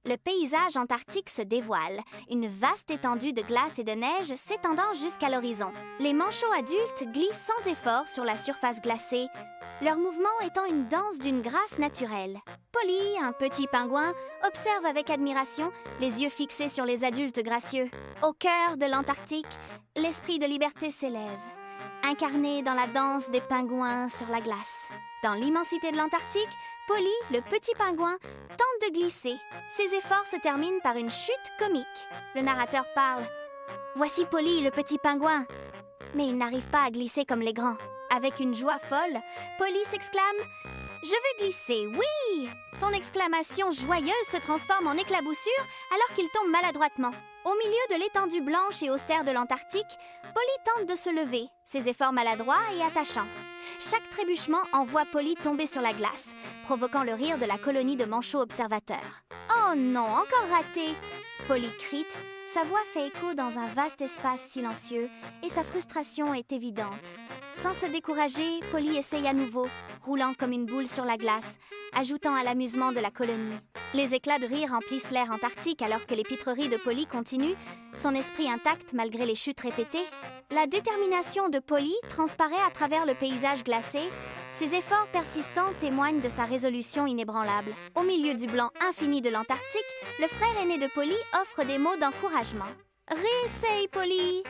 Le paysage antarctique se dévoile, une vaste étendue de glace et de neige s'étendant jusqu'à l'horizon. Les manchots adultes glissent sans effort sur la surface glacée, leur mouvement étant une danse d'une grâce naturelle. Polly, un petit pingouin, observe avec admiration, les yeux fixés sur les adultes gracieux. Au cœur de l'Antarctique, l'esprit de liberté s'élève, incarné dans la danse des pingouins sur la glace. Dans l'immensité de l'Antarctique, Polly, le petit pingouin, tente de glisser. Ses efforts se terminent par une chute comique. Le narrateur parle. Voici Polly, le petit pingouin. Mais il n'arrive pas à glisser comme les grands. Avec une joie folle, Polly s'exclame « Je veux glisser, oui !» Son exclamation joyeuse se transforme en éclaboussure alors qu'il tombe maladroitement. Au milieu de l'étendue blanche et austère de l'Antarctique, Polly tente de se lever, ses efforts maladroits et attachants. Chaque trébuchement envoie Polly tomber sur la glace, provoquant le rire de la colonie de manchots observateurs. « Oh non, encore raté !» Polly crie. Sa voix fait écho dans un vaste espace silencieux et sa frustration est évidente. Sans se décourager, Polly essaye à nouveau, roulant comme une boule sur la glace, ajoutant à l'amusement de la colonie. Les éclats de rire remplissent l'air antarctique alors que les pitreries de Polly continuent, son esprit intact malgré les chutes répétées. La détermination de Polly transparaît à travers le paysage glacé. Ses efforts persistants témoignent de sa résolution inébranlable. Au milieu du blanc infini de l'Antarctique, le frère aîné de Polly offre des mots d'encouragement. « Réessaye, Polly !»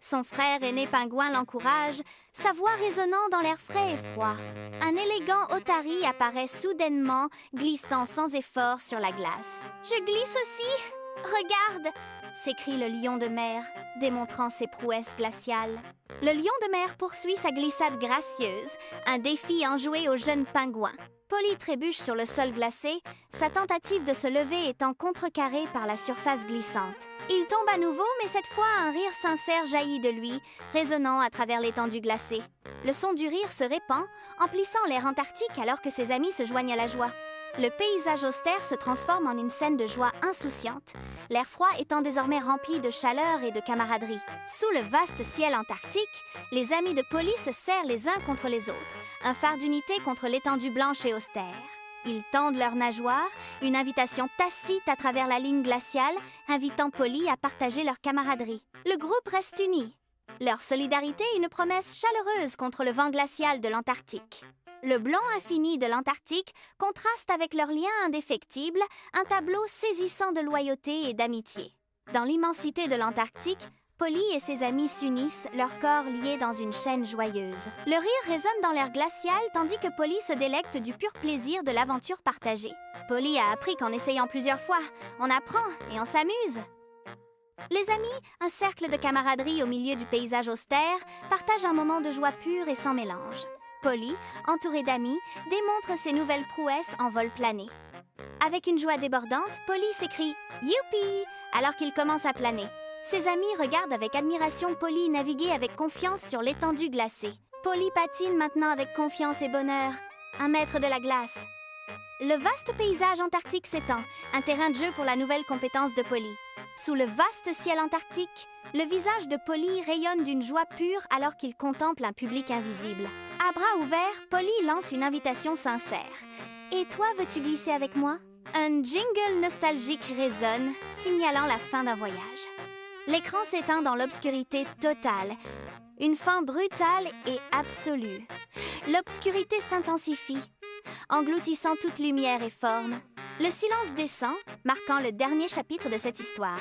Son frère aîné pingouin l'encourage, sa voix résonnant dans l'air frais et froid. Un élégant otari apparaît soudainement, glissant sans effort sur la glace. « Je glisse aussi ! Regarde !» s'écrie le lion de mer, démontrant ses prouesses glaciales. Le lion de mer poursuit sa glissade gracieuse, un défi enjoué au jeune pingouin. Polly trébuche sur le sol glacé, sa tentative de se lever étant contrecarrée par la surface glissante. Il tombe à nouveau, mais cette fois un rire sincère jaillit de lui, résonnant à travers l'étendue glacée. Le son du rire se répand, emplissant l'air antarctique alors que ses amis se joignent à la joie. Le paysage austère se transforme en une scène de joie insouciante, l'air froid étant désormais rempli de chaleur et de camaraderie. Sous le vaste ciel antarctique, les amis de Polly se serrent les uns contre les autres, un phare d'unité contre l'étendue blanche et austère. Ils tendent leurs nageoires, une invitation tacite à travers la ligne glaciale, invitant Polly à partager leur camaraderie. Le groupe reste uni. Leur solidarité est une promesse chaleureuse contre le vent glacial de l'Antarctique. Le blanc infini de l'Antarctique contraste avec leur lien indéfectible, un tableau saisissant de loyauté et d'amitié. Dans l'immensité de l'Antarctique, Polly et ses amis s'unissent, leurs corps liés dans une chaîne joyeuse. Le rire résonne dans l'air glacial tandis que Polly se délecte du pur plaisir de l'aventure partagée. Polly a appris qu'en essayant plusieurs fois, on apprend et on s'amuse. Les amis, un cercle de camaraderie au milieu du paysage austère, partagent un moment de joie pure et sans mélange. Polly, entourée d'amis, démontre ses nouvelles prouesses en vol plané. Avec une joie débordante, Polly s'écrie « Youpi !» alors qu'il commence à planer. Ses amis regardent avec admiration Polly naviguer avec confiance sur l'étendue glacée. Polly patine maintenant avec confiance et bonheur, un maître de la glace. Le vaste paysage antarctique s'étend, un terrain de jeu pour la nouvelle compétence de Polly. Sous le vaste ciel antarctique, le visage de Polly rayonne d'une joie pure alors qu'il contemple un public invisible. À bras ouverts, Polly lance une invitation sincère. « Et toi, veux-tu glisser avec moi ?» Un jingle nostalgique résonne, signalant la fin d'un voyage. L'écran s'éteint dans l'obscurité totale, une fin brutale et absolue. L'obscurité s'intensifie, engloutissant toute lumière et forme. Le silence descend, marquant le dernier chapitre de cette histoire.